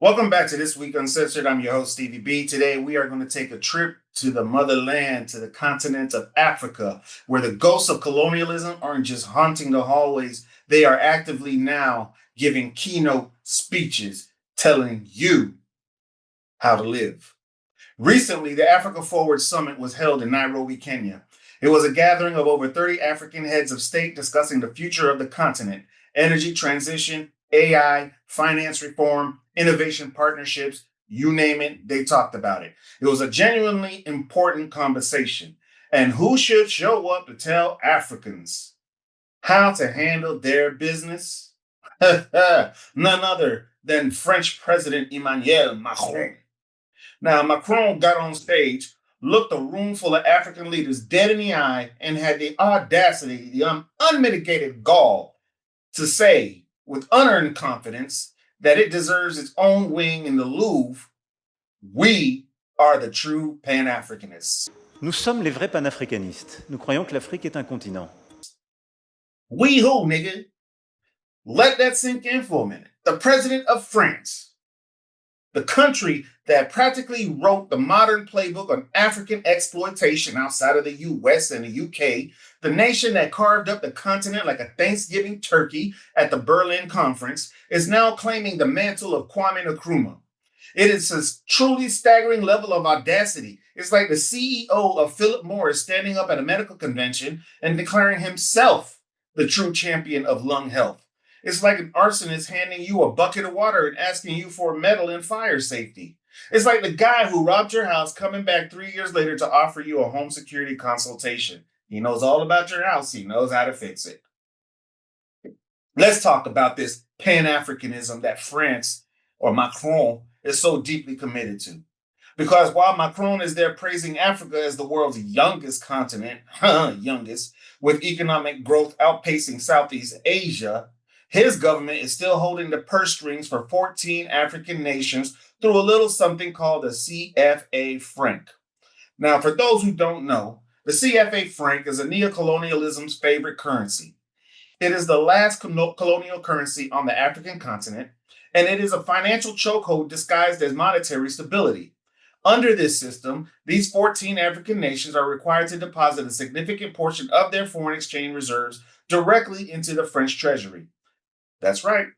Welcome back to This Week Uncensored. I'm your host, Stevie B. Today, we are going to take a trip to the motherland, to the continent of Africa, where the ghosts of colonialism aren't just haunting the hallways. They are actively now giving keynote speeches telling you how to live. Recently, the Africa Forward Summit was held in Nairobi, Kenya. It was a gathering of over 30 African heads of state discussing the future of the continent, energy transition, AI, finance reform, innovation partnerships, you name it, they talked about it. It was a genuinely important conversation. And who should show up to tell Africans how to handle their business? None other than French President Emmanuel Macron. Now, Macron got on stage, looked a room full of African leaders dead in the eye, and had the audacity, the unmitigated gall to say, with unearned confidence, that it deserves its own wing in the Louvre. We are the true pan-Africanists. Nous sommes les vrais pan-Africanistes. Nous croyons que l'Afrique est un continent. We who, nigga? Let that sink in for a minute. The president of France, the country that practically wrote the modern playbook on African exploitation outside of the US and the UK, the nation that carved up the continent like a Thanksgiving turkey at the Berlin Conference, is now claiming the mantle of Kwame Nkrumah. It is a truly staggering level of audacity. It's like the CEO of Philip Morris standing up at a medical convention and declaring himself the true champion of lung health. It's like an arsonist handing you a bucket of water and asking you for a medal in fire safety. It's like the guy who robbed your house coming back 3 years later to offer you a home security consultation. He knows all about your house. He knows how to fix it. Let's talk about this pan-Africanism that France, or Macron, is so deeply committed to. Because while Macron is there praising Africa as the world's youngest continent, with economic growth outpacing Southeast Asia, his government is still holding the purse strings for 14 African nations through a little something called the CFA Franc. Now, for those who don't know, the CFA Franc is a neocolonialism's favorite currency. It is the last colonial currency on the African continent, and it is a financial chokehold disguised as monetary stability. Under this system, these 14 African nations are required to deposit a significant portion of their foreign exchange reserves directly into the French Treasury. That's right.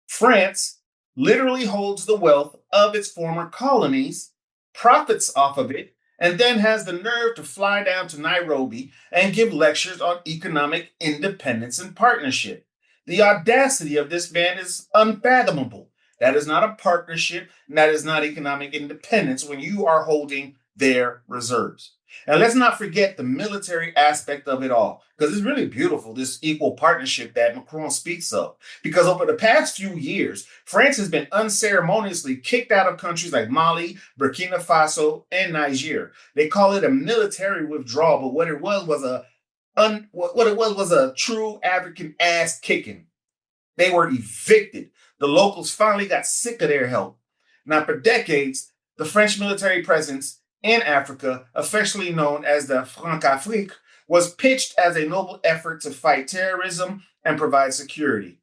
France literally holds the wealth of its former colonies, profits off of it, and then has the nerve to fly down to Nairobi and give lectures on economic independence and partnership. The audacity of this man is unfathomable. That is not a partnership, and that is not economic independence when you are holding their reserves. And let's not forget the military aspect of it all, because it's really beautiful, this equal partnership that Macron speaks of. Because over the past few years, France has been unceremoniously kicked out of countries like Mali, Burkina Faso, and Niger. They call it a military withdrawal, but what it was a true African ass kicking. They were evicted. The locals finally got sick of their help. Now, for decades, the French military presence in Africa, affectionately known as the Francafrique, was pitched as a noble effort to fight terrorism and provide security.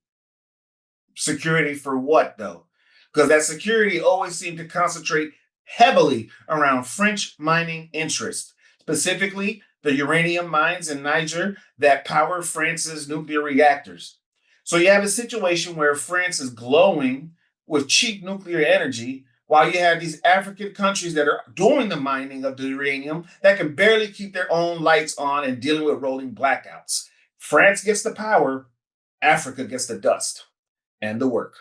Security for what, though? Because that security always seemed to concentrate heavily around French mining interests, specifically the uranium mines in Niger that power France's nuclear reactors. So you have a situation where France is glowing with cheap nuclear energy, while you have these African countries that are doing the mining of the uranium that can barely keep their own lights on and dealing with rolling blackouts. France gets the power, Africa gets the dust and the work.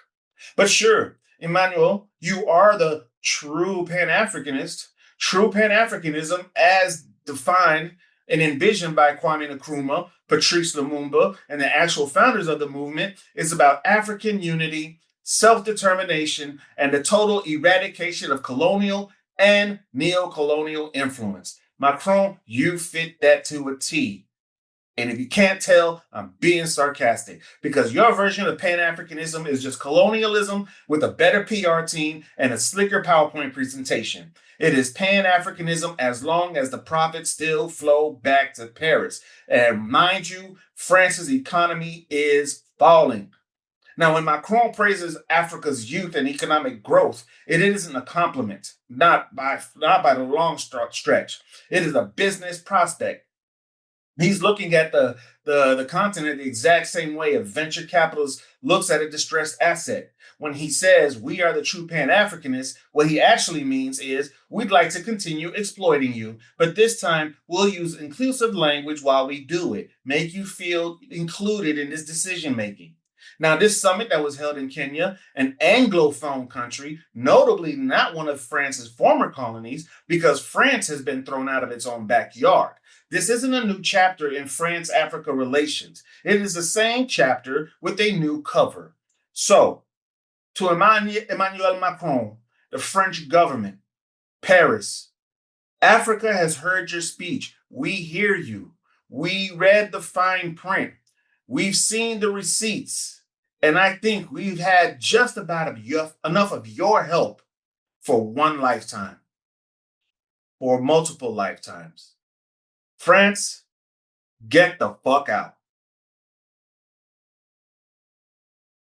But sure, Emmanuel, you are the true pan-Africanist. True pan-Africanism, as defined and envisioned by Kwame Nkrumah, Patrice Lumumba, and the actual founders of the movement, is about African unity, self-determination, and the total eradication of colonial and neo-colonial influence. Macron, you fit that to a T. And if you can't tell, I'm being sarcastic, because your version of pan-Africanism is just colonialism with a better PR team and a slicker PowerPoint presentation. It is pan-Africanism as long as the profits still flow back to Paris. And mind you, France's economy is falling. Now, when Macron praises Africa's youth and economic growth, it isn't a compliment, not by the long stretch. It is a business prospect. He's looking at the continent the exact same way a venture capitalist looks at a distressed asset. When he says we are the true pan-Africanists, what he actually means is we'd like to continue exploiting you, but this time we'll use inclusive language while we do it, make you feel included in this decision making. Now, this summit that was held in Kenya, an Anglophone country, notably not one of France's former colonies, because France has been thrown out of its own backyard. This isn't a new chapter in France-Africa relations. It is the same chapter with a new cover. So, to Emmanuel Macron, the French government, Paris, Africa has heard your speech. We hear you. We read the fine print. We've seen the receipts. And I think we've had just about enough of your help for one lifetime, or multiple lifetimes. France, get the fuck out.